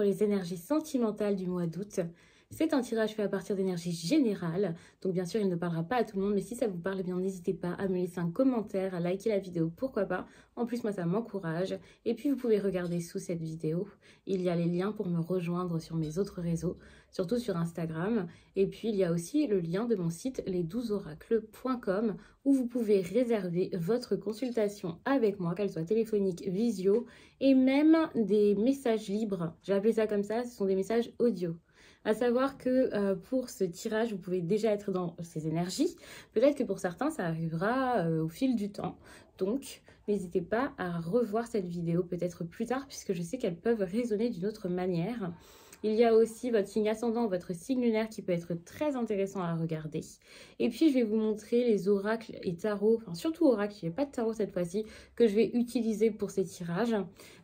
pour les énergies sentimentales du mois d'août. C'est un tirage fait à partir d'énergie générale, donc bien sûr il ne parlera pas à tout le monde, mais si ça vous parle, eh bien n'hésitez pas à me laisser un commentaire, à liker la vidéo, pourquoi pas. En plus moi ça m'encourage, et puis vous pouvez regarder sous cette vidéo, il y a les liens pour me rejoindre sur mes autres réseaux, surtout sur Instagram, et puis il y a aussi le lien de mon site les12oracles.com où vous pouvez réserver votre consultation avec moi, qu'elle soit téléphonique, visio, et même des messages libres. J'ai appelé ça comme ça, ce sont des messages audio. À savoir que pour ce tirage, vous pouvez déjà être dans ces énergies. Peut-être que pour certains, ça arrivera au fil du temps. Donc, n'hésitez pas à revoir cette vidéo peut-être plus tard, puisque je sais qu'elles peuvent résonner d'une autre manière. Il y a aussi votre signe ascendant, votre signe lunaire qui peut être très intéressant à regarder. Et puis, je vais vous montrer les oracles et tarots, enfin surtout oracles, il n'y a pas de tarot cette fois-ci, que je vais utiliser pour ces tirages.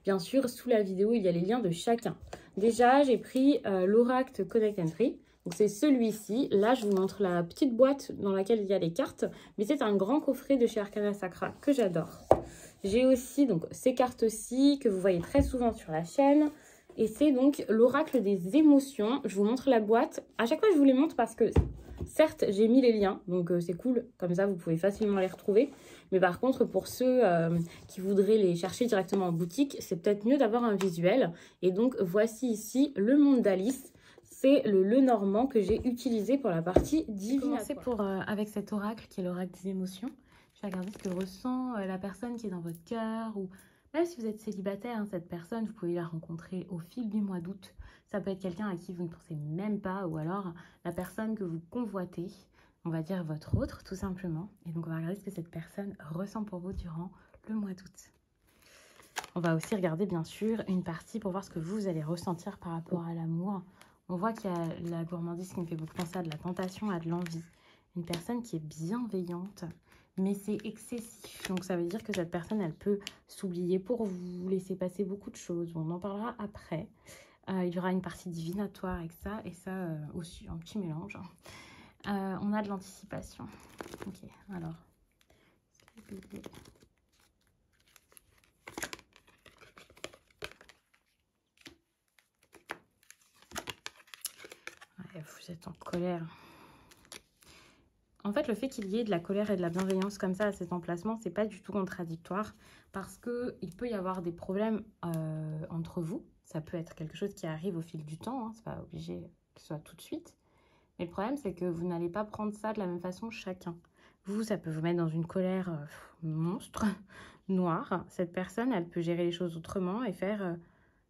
Bien sûr, sous la vidéo, il y a les liens de chacun. Déjà, j'ai pris l'oracle Connect and Free. Donc, c'est celui-ci. Là, je vous montre la petite boîte dans laquelle il y a les cartes. Mais c'est un grand coffret de chez Arcana Sacra que j'adore. J'ai aussi donc ces cartes-ci que vous voyez très souvent sur la chaîne. Et c'est donc l'oracle des émotions. Je vous montre la boîte. À chaque fois, je vous les montre parce que, certes, j'ai mis les liens. Donc, c'est cool. Comme ça, vous pouvez facilement les retrouver. Mais par contre, pour ceux qui voudraient les chercher directement en boutique, c'est peut-être mieux d'avoir un visuel. Et donc, voici ici le monde d'Alice. C'est le normand que j'ai utilisé pour la partie divinatoire. Je vais commencer avec cet oracle qui est l'oracle des émotions. Je vais regarder ce que ressent la personne qui est dans votre cœur ou... Même si vous êtes célibataire, cette personne, vous pouvez la rencontrer au fil du mois d'août. Ça peut être quelqu'un à qui vous ne pensez même pas, ou alors la personne que vous convoitez, on va dire votre autre, tout simplement. Et donc, on va regarder ce que cette personne ressent pour vous durant le mois d'août. On va aussi regarder, bien sûr, une partie pour voir ce que vous allez ressentir par rapport à l'amour. On voit qu'il y a la gourmandise qui me fait beaucoup penser à de la tentation, à de l'envie. Une personne qui est bienveillante, mais c'est excessif. Donc, ça veut dire que cette personne, elle peut s'oublier pour vous, laisser passer beaucoup de choses. On en parlera après. Il y aura une partie divinatoire avec ça, et ça aussi, un petit mélange. On a de l'anticipation. Ok, alors. Ouais, vous êtes en colère. En fait, le fait qu'il y ait de la colère et de la bienveillance comme ça à cet emplacement, c'est pas du tout contradictoire parce qu'il peut y avoir des problèmes entre vous. Ça peut être quelque chose qui arrive au fil du temps, hein, c'est pas obligé que ce soit tout de suite. Mais le problème, c'est que vous n'allez pas prendre ça de la même façon chacun. Vous, ça peut vous mettre dans une colère monstre, noire. Cette personne, elle peut gérer les choses autrement et faire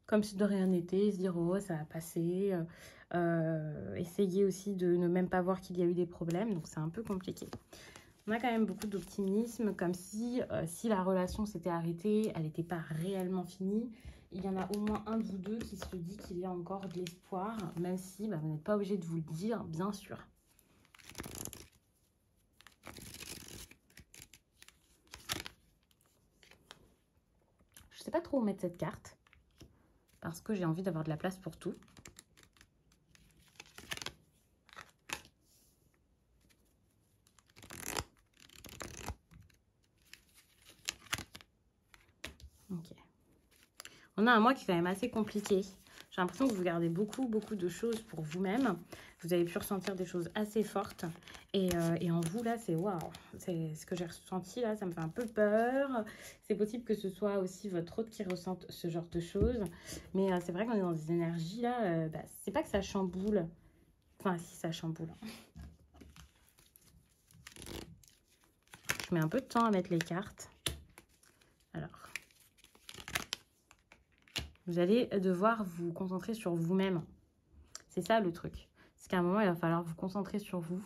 comme si de rien n'était, se dire « oh, ça va passer ». Essayer aussi de ne même pas voir qu'il y a eu des problèmes, donc c'est un peu compliqué. On a quand même beaucoup d'optimisme, comme si la relation s'était arrêtée, elle n'était pas réellement finie. Il y en a au moins un de vous deux qui se dit qu'il y a encore de l'espoir, même si vous n'êtes pas obligé de vous le dire, bien sûr. Je ne sais pas trop où mettre cette carte, parce que j'ai envie d'avoir de la place pour tout. Ok. On a un mois qui est quand même assez compliqué. J'ai l'impression que vous gardez beaucoup de choses pour vous-même. Vous avez pu ressentir des choses assez fortes. Et en vous, là, c'est waouh. C'est ce que j'ai ressenti, là, ça me fait un peu peur. C'est possible que ce soit aussi votre autre qui ressente ce genre de choses. Mais c'est vrai qu'on est dans des énergies, là, c'est pas que ça chamboule. Enfin, si, ça chamboule. Je mets un peu de temps à mettre les cartes. Alors. Vous allez devoir vous concentrer sur vous-même. C'est ça le truc. C'est qu'à un moment, il va falloir vous concentrer sur vous.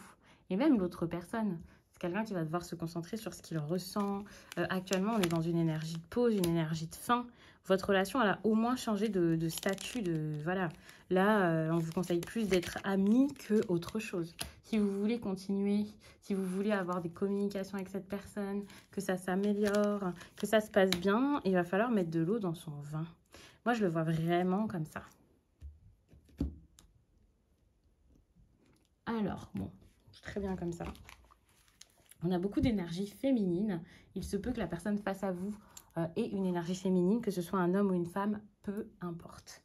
Et même l'autre personne. C'est quelqu'un qui va devoir se concentrer sur ce qu'il ressent. Actuellement, on est dans une énergie de pause, une énergie de fin. Votre relation, elle a au moins changé de statut. Voilà. Là, on vous conseille plus d'être amis qu'autre chose. Si vous voulez continuer, si vous voulez avoir des communications avec cette personne, que ça s'améliore, que ça se passe bien, il va falloir mettre de l'eau dans son vin. Moi, je le vois vraiment comme ça. Alors, bon, très bien comme ça. On a beaucoup d'énergie féminine. Il se peut que la personne face à vous ait une énergie féminine, que ce soit un homme ou une femme, peu importe.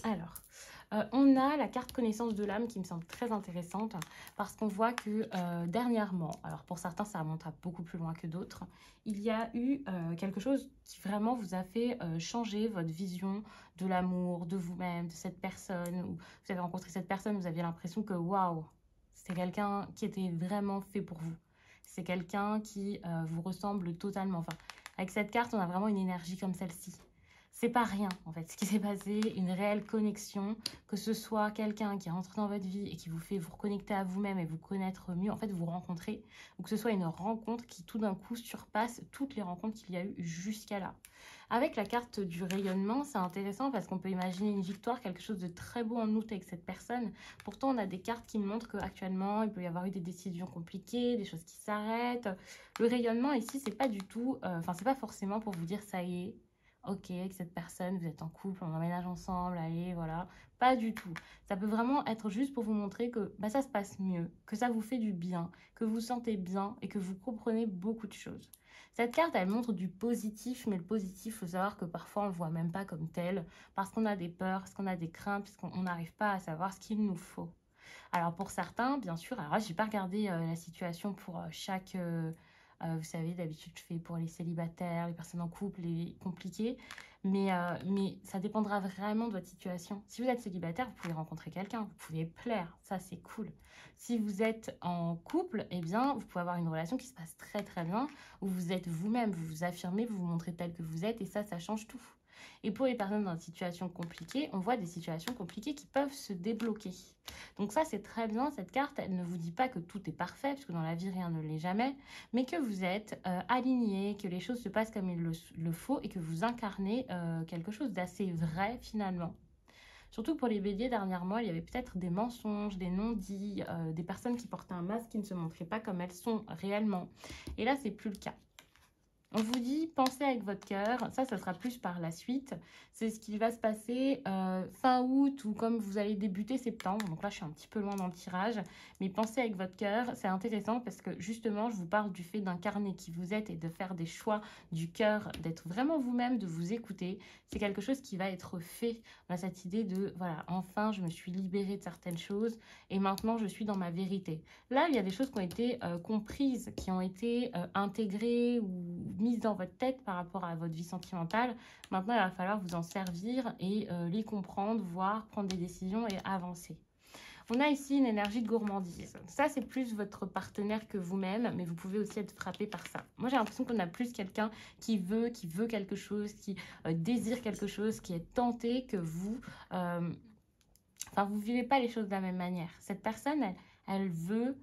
Alors, on a la carte connaissance de l'âme qui me semble très intéressante parce qu'on voit que dernièrement, alors pour certains ça remonte à beaucoup plus loin que d'autres, il y a eu quelque chose qui vraiment vous a fait changer votre vision de l'amour, de vous-même, de cette personne. Ou vous avez rencontré cette personne, vous aviez l'impression que waouh, c'est quelqu'un qui était vraiment fait pour vous. C'est quelqu'un qui vous ressemble totalement. Enfin, avec cette carte, on a vraiment une énergie comme celle-ci. C'est pas rien, en fait, ce qui s'est passé, une réelle connexion, que ce soit quelqu'un qui rentre dans votre vie et qui vous fait vous reconnecter à vous-même et vous connaître mieux, en fait, vous rencontrer, ou que ce soit une rencontre qui, tout d'un coup, surpasse toutes les rencontres qu'il y a eu jusqu'à là. Avec la carte du rayonnement, c'est intéressant parce qu'on peut imaginer une victoire, quelque chose de très beau en août avec cette personne. Pourtant, on a des cartes qui montrent qu'actuellement, il peut y avoir eu des décisions compliquées, des choses qui s'arrêtent. Le rayonnement, ici, c'est pas du tout, c'est pas forcément pour vous dire ça y est, ok, avec cette personne, vous êtes en couple, on emménage ensemble, allez, voilà. Pas du tout. Ça peut vraiment être juste pour vous montrer que ça se passe mieux, que ça vous fait du bien, que vous vous sentez bien et que vous comprenez beaucoup de choses. Cette carte, elle montre du positif, mais le positif, il faut savoir que parfois, on ne le voit même pas comme tel, parce qu'on a des peurs, parce qu'on a des craintes, parce qu'on n'arrive pas à savoir ce qu'il nous faut. Alors, pour certains, bien sûr, alors là, je n'ai pas regardé la situation pour chaque... vous savez, d'habitude, je fais pour les célibataires, les personnes en couple, les compliqués. Mais ça dépendra vraiment de votre situation. Si vous êtes célibataire, vous pouvez rencontrer quelqu'un, vous pouvez plaire, ça c'est cool. Si vous êtes en couple, eh bien, vous pouvez avoir une relation qui se passe très très bien, où vous êtes vous-même, vous vous affirmez, vous vous montrez tel que vous êtes, et ça change tout. Et pour les personnes dans des situations compliquées, on voit des situations compliquées qui peuvent se débloquer. Donc ça, c'est très bien. Cette carte, elle ne vous dit pas que tout est parfait, parce que dans la vie, rien ne l'est jamais, mais que vous êtes aligné, que les choses se passent comme il le faut et que vous incarnez quelque chose d'assez vrai finalement. Surtout pour les béliers, dernièrement, il y avait peut-être des mensonges, des non-dits, des personnes qui portaient un masque qui ne se montraient pas comme elles sont réellement. Et là, c'est plus le cas. On vous dit, pensez avec votre cœur. Ça sera plus par la suite. C'est ce qui va se passer fin août ou comme vous allez débuter septembre. Donc là, je suis un petit peu loin dans le tirage. Mais pensez avec votre cœur. C'est intéressant parce que justement, je vous parle du fait d'incarner qui vous êtes et de faire des choix du cœur, d'être vraiment vous-même, de vous écouter. C'est quelque chose qui va être fait. On a cette idée de, voilà, enfin, je me suis libérée de certaines choses et maintenant, je suis dans ma vérité. Là, il y a des choses qui ont été comprises, qui ont été intégrées ou mises dans votre tête par rapport à votre vie sentimentale. Maintenant, il va falloir vous en servir et les comprendre, voir, prendre des décisions et avancer. On a ici une énergie de gourmandise. Ça, c'est plus votre partenaire que vous-même, mais vous pouvez aussi être frappé par ça. Moi, j'ai l'impression qu'on a plus quelqu'un qui veut quelque chose, qui désire quelque chose, qui est tenté que vous... vous vivez pas les choses de la même manière. Cette personne, elle veut...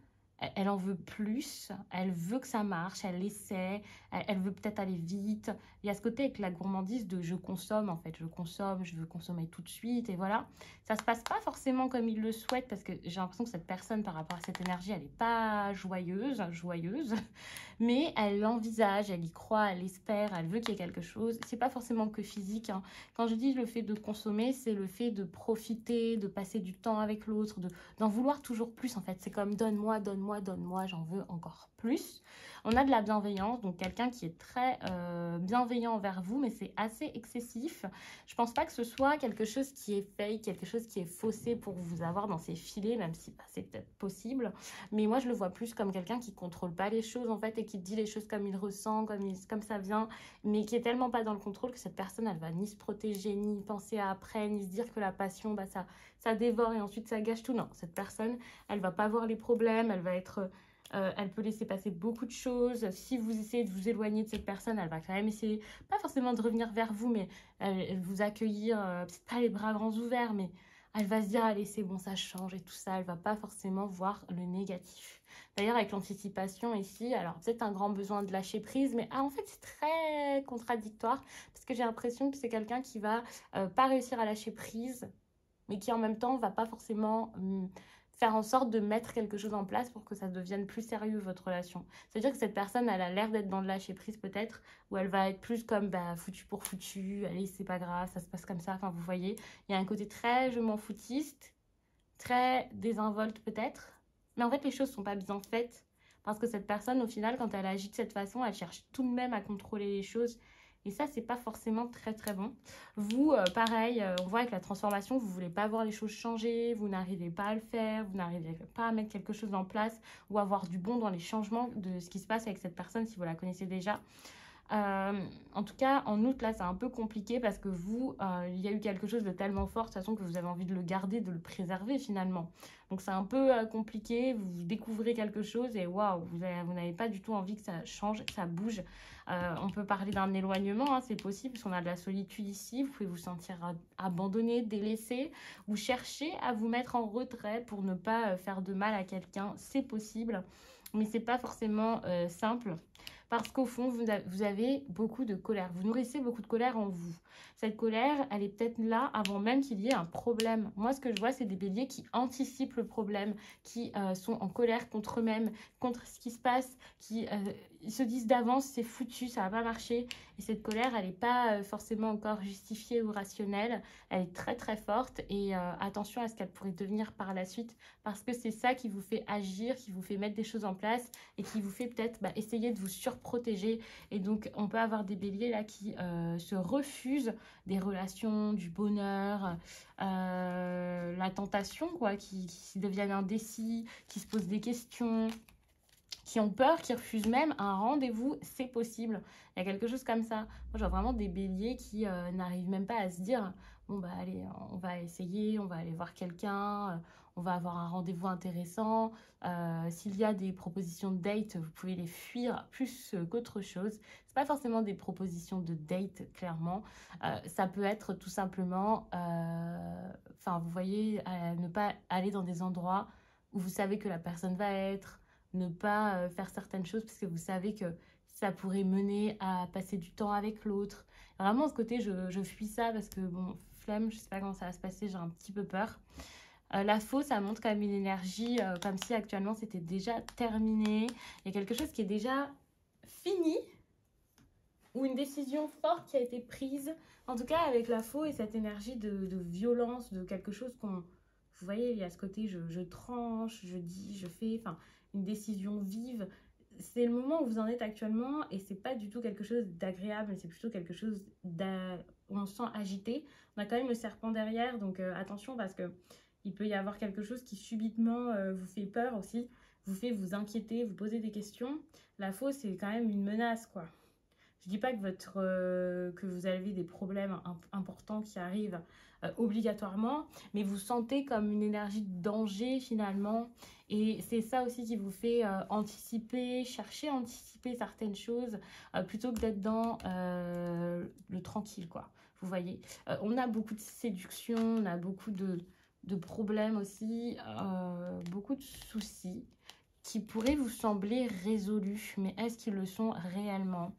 Elle en veut plus, elle veut que ça marche, elle essaie, elle veut peut-être aller vite. Il y a ce côté avec la gourmandise de je consomme, en fait. Je consomme, je veux consommer tout de suite, et voilà. Ça se passe pas forcément comme il le souhaite, parce que j'ai l'impression que cette personne, par rapport à cette énergie, elle n'est pas joyeuse, mais elle l'envisage, elle y croit, elle espère, elle veut qu'il y ait quelque chose. C'est pas forcément que physique, hein. Quand je dis le fait de consommer, c'est le fait de profiter, de passer du temps avec l'autre, d'en vouloir toujours plus, en fait. C'est comme donne-moi, donne-moi, donne-moi, j'en veux encore plus. On a de la bienveillance, donc quelqu'un qui est très bienveillant envers vous, mais c'est assez excessif. Je pense pas que ce soit quelque chose qui est fake, quelque chose qui est faussé pour vous avoir dans ses filets, même si c'est peut-être possible. Mais moi, je le vois plus comme quelqu'un qui contrôle pas les choses, en fait, et qui dit les choses comme il ressent, comme ça vient, mais qui est tellement pas dans le contrôle que cette personne, elle va ni se protéger, ni penser à après, ni se dire que la passion, ça dévore et ensuite ça gâche tout. Non, cette personne, elle va pas voir les problèmes, elle va être... elle peut laisser passer beaucoup de choses. Si vous essayez de vous éloigner de cette personne, elle va quand même essayer, pas forcément de revenir vers vous, mais elle vous accueillir, peut-être pas les bras grands ouverts, mais elle va se dire, allez, c'est bon, ça change et tout ça. Elle va pas forcément voir le négatif. D'ailleurs, avec l'anticipation ici, alors peut-être un grand besoin de lâcher prise, mais en fait, c'est très contradictoire parce que j'ai l'impression que c'est quelqu'un qui va pas réussir à lâcher prise, mais qui en même temps va pas forcément faire en sorte de mettre quelque chose en place pour que ça devienne plus sérieux votre relation. C'est-à-dire que cette personne, elle a l'air d'être dans le lâcher prise peut-être, ou elle va être plus comme foutu pour foutu, allez c'est pas grave, ça se passe comme ça, enfin vous voyez, il y a un côté très je m'en foutiste, très désinvolte peut-être, mais en fait les choses sont pas bien faites, parce que cette personne au final quand elle agit de cette façon, elle cherche tout de même à contrôler les choses, Et ça, c'est pas forcément très très bon. Vous, pareil, on voit avec la transformation, vous voulez pas voir les choses changer, vous n'arrivez pas à le faire, vous n'arrivez pas à mettre quelque chose en place ou avoir du bon dans les changements de ce qui se passe avec cette personne si vous la connaissez déjà. En tout cas, en août, là, c'est un peu compliqué parce que vous, il y a eu quelque chose de tellement fort, de toute façon, que vous avez envie de le garder, de le préserver finalement. Donc, c'est un peu compliqué. Vous découvrez quelque chose et waouh, vous n'avez pas du tout envie que ça change, que ça bouge. On peut parler d'un éloignement, hein, c'est possible parce qu'on a de la solitude ici. Vous pouvez vous sentir abandonné, délaissé. Vous cherchez à vous mettre en retrait pour ne pas faire de mal à quelqu'un. C'est possible, mais c'est pas forcément simple. Parce qu'au fond, vous avez beaucoup de colère. Vous nourrissez beaucoup de colère en vous. Cette colère, elle est peut-être là avant même qu'il y ait un problème. Moi, ce que je vois, c'est des béliers qui anticipent le problème, qui sont en colère contre eux-mêmes, contre ce qui se passe, qui ils se disent d'avance, c'est foutu, ça va pas marcher. Et cette colère, elle n'est pas forcément encore justifiée ou rationnelle. Elle est très, très forte. Et attention à ce qu'elle pourrait devenir par la suite. Parce que c'est ça qui vous fait agir, qui vous fait mettre des choses en place et qui vous fait peut-être essayer de vous surprotéger. Et donc, on peut avoir des béliers là qui se refusent des relations, du bonheur, la tentation, quoi, qui deviennent indécis, qui se posent des questions, qui ont peur, qui refusent même un rendez-vous, c'est possible. Il y a quelque chose comme ça. Moi, je vois vraiment des béliers qui n'arrivent même pas à se dire, bon, bah allez, on va essayer, on va aller voir quelqu'un, on va avoir un rendez-vous intéressant. S'il y a des propositions de date, vous pouvez les fuir plus qu'autre chose. C'est pas forcément des propositions de date, clairement. Ça peut être tout simplement, enfin, vous voyez, ne pas aller dans des endroits où vous savez que la personne va être, ne pas faire certaines choses parce que vous savez que ça pourrait mener à passer du temps avec l'autre. Vraiment, ce côté, je fuis ça parce que, bon, flemme, je sais pas comment ça va se passer, j'ai un petit peu peur. La faux, ça montre quand même une énergie comme si actuellement c'était déjà terminé. Il y a quelque chose qui est déjà fini ou une décision forte qui a été prise. En tout cas, avec la faux et cette énergie de violence, de quelque chose qu'on... Vous voyez, il y a ce côté, je tranche, je dis, je fais, enfin, une décision vive. C'est le moment où vous en êtes actuellement et c'est pas du tout quelque chose d'agréable, c'est plutôt quelque chose où on se sent agité. On a quand même le serpent derrière, donc attention parce que il peut y avoir quelque chose qui subitement vous fait peur aussi, vous fait vous inquiéter, vous poser des questions. La faux, c'est quand même une menace, quoi. Je dis pas que vous avez des problèmes importants qui arrivent obligatoirement, mais vous sentez comme une énergie de danger finalement. Et c'est ça aussi qui vous fait anticiper, chercher à anticiper certaines choses plutôt que d'être dans le tranquille, quoi. Vous voyez, on a beaucoup de séduction, on a beaucoup de problèmes aussi, beaucoup de soucis qui pourraient vous sembler résolus, mais est-ce qu'ils le sont réellement ?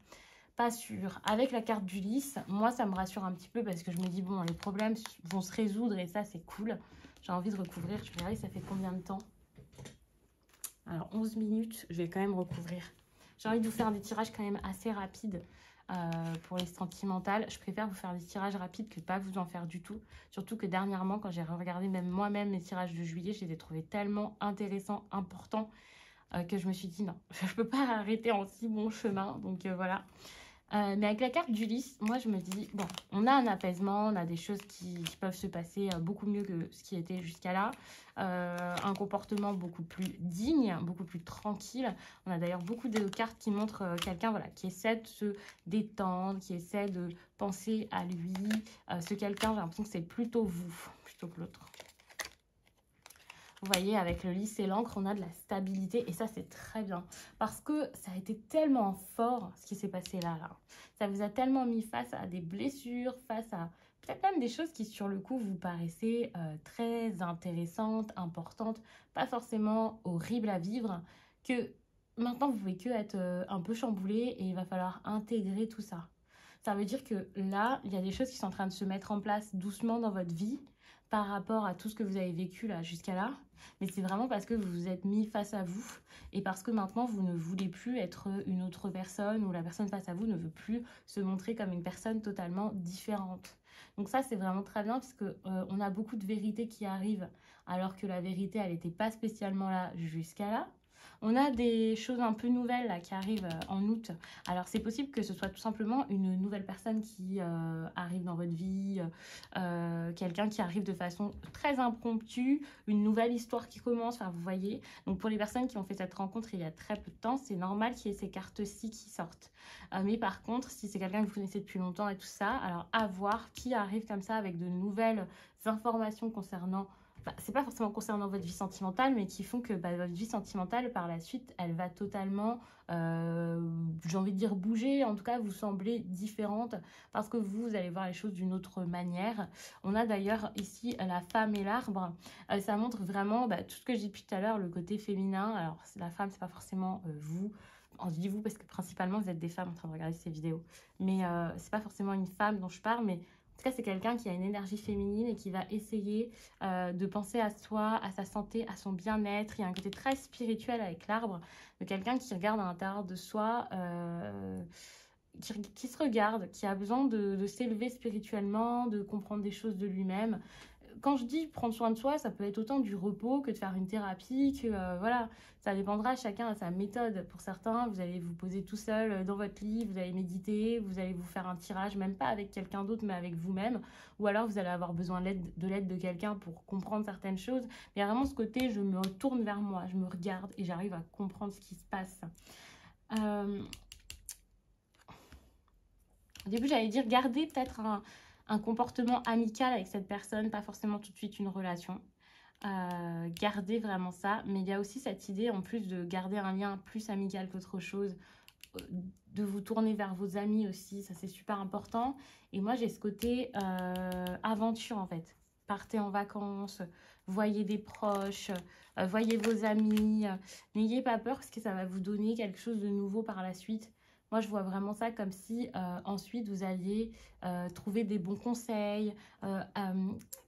Pas sûr. Avec la carte d'Ulysse, moi, ça me rassure un petit peu parce que je me dis, bon, les problèmes vont se résoudre et ça, c'est cool. J'ai envie de recouvrir. Je verrai, ça fait combien de temps? Alors, 11 minutes, je vais quand même recouvrir. J'ai envie de vous faire des tirages quand même assez rapides pour les sentimentales. Je préfère vous faire des tirages rapides que pas vous en faire du tout. Surtout que dernièrement, quand j'ai regardé même moi-même mes tirages de juillet, je les ai trouvés tellement intéressants, importants, que je me suis dit, non, je ne peux pas arrêter en si bon chemin. Donc, voilà. Mais avec la carte d'Ulysse, moi je me dis, bon, on a un apaisement, on a des choses qui peuvent se passer beaucoup mieux que ce qui était jusqu'à là. Un comportement beaucoup plus digne, beaucoup plus tranquille. On a d'ailleurs beaucoup de cartes qui montrent quelqu'un voilà, qui essaie de se détendre, qui essaie de penser à lui. Ce quelqu'un, j'ai l'impression que c'est plutôt vous, plutôt que l'autre. Vous voyez, avec le lys et l'encre, on a de la stabilité. Et ça, c'est très bien. Parce que ça a été tellement fort, ce qui s'est passé là. Ça vous a tellement mis face à des blessures, face à peut-être même des choses qui, sur le coup, vous paraissaient très intéressantes, importantes, pas forcément horribles à vivre, que maintenant, vous pouvez que être un peu chamboulé et il va falloir intégrer tout ça. Ça veut dire que là, il y a des choses qui sont en train de se mettre en place doucement dans votre vie par rapport à tout ce que vous avez vécu là jusqu'à là. Mais c'est vraiment parce que vous vous êtes mis face à vous et parce que maintenant, vous ne voulez plus être une autre personne ou la personne face à vous ne veut plus se montrer comme une personne totalement différente. Donc ça, c'est vraiment très bien parce que on a beaucoup de vérités qui arrivent alors que la vérité, elle n'était pas spécialement là jusqu'à là. On a des choses un peu nouvelles là, qui arrivent en août. Alors, c'est possible que ce soit tout simplement une nouvelle personne qui arrive dans votre vie, quelqu'un qui arrive de façon très impromptue, une nouvelle histoire qui commence, enfin, vous voyez. Donc, pour les personnes qui ont fait cette rencontre il y a très peu de temps, c'est normal qu'il y ait ces cartes-ci qui sortent. Mais par contre, si c'est quelqu'un que vous connaissez depuis longtemps et tout ça, alors à voir qui arrive comme ça avec de nouvelles informations concernant... c'est pas forcément concernant votre vie sentimentale, mais qui font que votre vie sentimentale, par la suite, elle va totalement, j'ai envie de dire, bouger. En tout cas, vous semblez différente parce que vous allez voir les choses d'une autre manière. On a d'ailleurs ici la femme et l'arbre. Ça montre vraiment tout ce que j'ai dit depuis tout à l'heure, le côté féminin. Alors, la femme, c'est pas forcément vous. On dit vous parce que principalement, vous êtes des femmes en train de regarder ces vidéos. Mais c'est pas forcément une femme dont je parle, mais... En tout cas, c'est quelqu'un qui a une énergie féminine et qui va essayer de penser à soi, à sa santé, à son bien-être. Il y a un côté très spirituel avec l'arbre, de quelqu'un qui regarde à l'intérieur de soi, qui se regarde, qui a besoin de s'élever spirituellement, de comprendre des choses de lui-même. Quand je dis prendre soin de soi, ça peut être autant du repos que de faire une thérapie, que voilà, ça dépendra, chacun à sa méthode. Pour certains, vous allez vous poser tout seul dans votre lit, vous allez méditer, vous allez vous faire un tirage, même pas avec quelqu'un d'autre, mais avec vous-même. Ou alors, vous allez avoir besoin de l'aide de quelqu'un pour comprendre certaines choses. Mais il y a vraiment ce côté, je me tourne vers moi, je me regarde et j'arrive à comprendre ce qui se passe. Au début, j'allais dire, gardez peut-être un comportement amical avec cette personne, pas forcément tout de suite une relation. Gardez vraiment ça. Mais il y a aussi cette idée, en plus de garder un lien plus amical qu'autre chose, de vous tourner vers vos amis aussi, ça c'est super important. Et moi, j'ai ce côté aventure, en fait. Partez en vacances, voyez des proches, voyez vos amis. N'ayez pas peur parce que ça va vous donner quelque chose de nouveau par la suite. Moi, je vois vraiment ça comme si ensuite vous alliez trouver des bons conseils.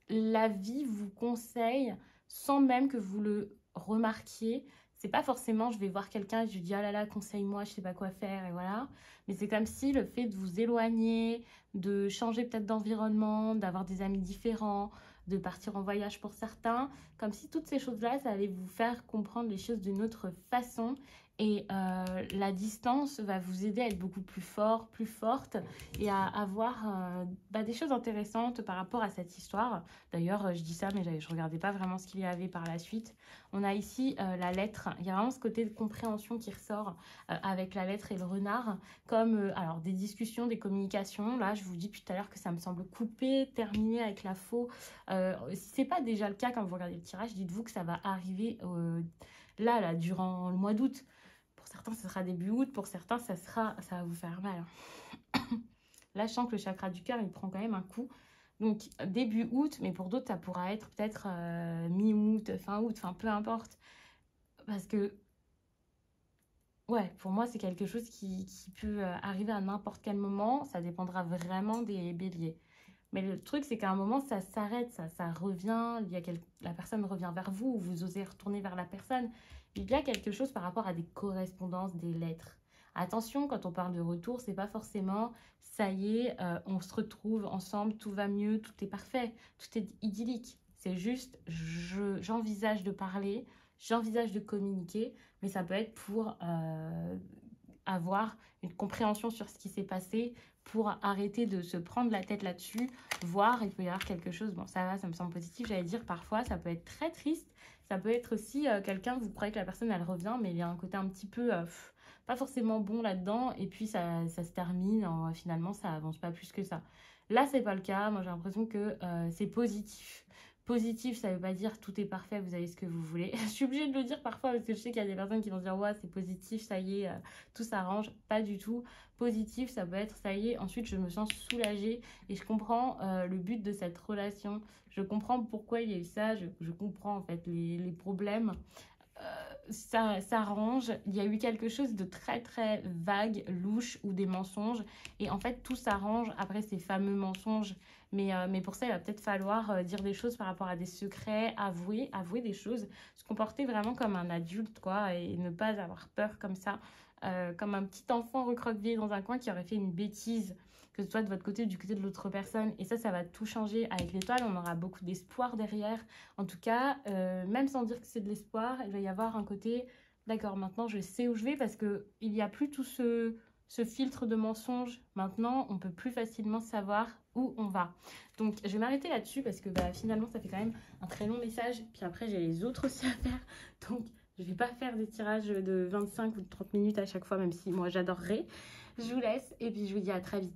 La vie vous conseille sans même que vous le remarquiez. C'est pas forcément je vais voir quelqu'un et je lui dis oh là là, conseille-moi, je sais pas quoi faire et voilà. Mais c'est comme si le fait de vous éloigner, de changer peut-être d'environnement, d'avoir des amis différents, de partir en voyage pour certains, comme si toutes ces choses-là, ça allait vous faire comprendre les choses d'une autre façon. Et la distance va vous aider à être beaucoup plus fort, plus forte et à avoir des choses intéressantes par rapport à cette histoire. D'ailleurs, je dis ça, mais je ne regardais pas vraiment ce qu'il y avait par la suite. On a ici la lettre. Il y a vraiment ce côté de compréhension qui ressort avec la lettre et le renard, comme alors des discussions, des communications. Là, je vous dis tout à l'heure que ça me semble coupé, terminé avec la faux. Si ce n'est pas déjà le cas quand vous regardez le tirage, dites-vous que ça va arriver là, durant le mois d'août. Pour certains, ce sera début août. Pour certains, ça va vous faire mal. Là, je sens que le chakra du cœur, il prend quand même un coup. Donc, début août, mais pour d'autres, ça pourra être peut-être mi-août, fin août, enfin, peu importe. Parce que, ouais, pour moi, c'est quelque chose qui peut arriver à n'importe quel moment. Ça dépendra vraiment des béliers. Mais le truc, c'est qu'à un moment, ça s'arrête, ça revient. La personne revient vers vous, vous osez retourner vers la personne. Il y a quelque chose par rapport à des correspondances, des lettres. Attention, quand on parle de retour, c'est pas forcément ça y est, on se retrouve ensemble, tout va mieux, tout est parfait, tout est idyllique. C'est juste, j'envisage de parler, j'envisage de communiquer, mais ça peut être pour avoir une compréhension sur ce qui s'est passé, pour arrêter de se prendre la tête là-dessus, voir, il peut y avoir quelque chose, bon ça va, ça me semble positif, j'allais dire parfois ça peut être très triste, ça peut être aussi quelqu'un, vous croyez que la personne elle revient, mais il y a un côté un petit peu pas forcément bon là-dedans, et puis ça se termine, finalement ça avance pas plus que ça. Là c'est pas le cas, moi j'ai l'impression que c'est positif. Positif, ça veut pas dire tout est parfait, vous avez ce que vous voulez. Je suis obligée de le dire parfois parce que je sais qu'il y a des personnes qui vont dire ouais c'est positif, ça y est, tout s'arrange. Pas du tout. Positif, ça peut être ça y est, ensuite je me sens soulagée et je comprends le but de cette relation. Je comprends pourquoi il y a eu ça, je comprends en fait les problèmes. Ça s'arrange, il y a eu quelque chose de très très vague, louche ou des mensonges et en fait tout s'arrange après ces fameux mensonges, mais pour ça il va peut-être falloir dire des choses par rapport à des secrets, avouer des choses, se comporter vraiment comme un adulte quoi et ne pas avoir peur comme ça, comme un petit enfant recroquevillé dans un coin qui aurait fait une bêtise, que ce soit de votre côté ou du côté de l'autre personne. Et ça va tout changer. Avec l'étoile, on aura beaucoup d'espoir derrière. En tout cas, même sans dire que c'est de l'espoir, il va y avoir un côté D'accord, maintenant je sais où je vais parce qu'il n'y a plus tout ce filtre de mensonges. Maintenant, on peut plus facilement savoir où on va. Donc, je vais m'arrêter là-dessus parce que finalement, ça fait quand même un très long message. Puis après, j'ai les autres aussi à faire. Donc, je ne vais pas faire des tirages de 25 ou de 30 minutes à chaque fois, même si moi, j'adorerais. Je vous laisse et puis je vous dis à très vite.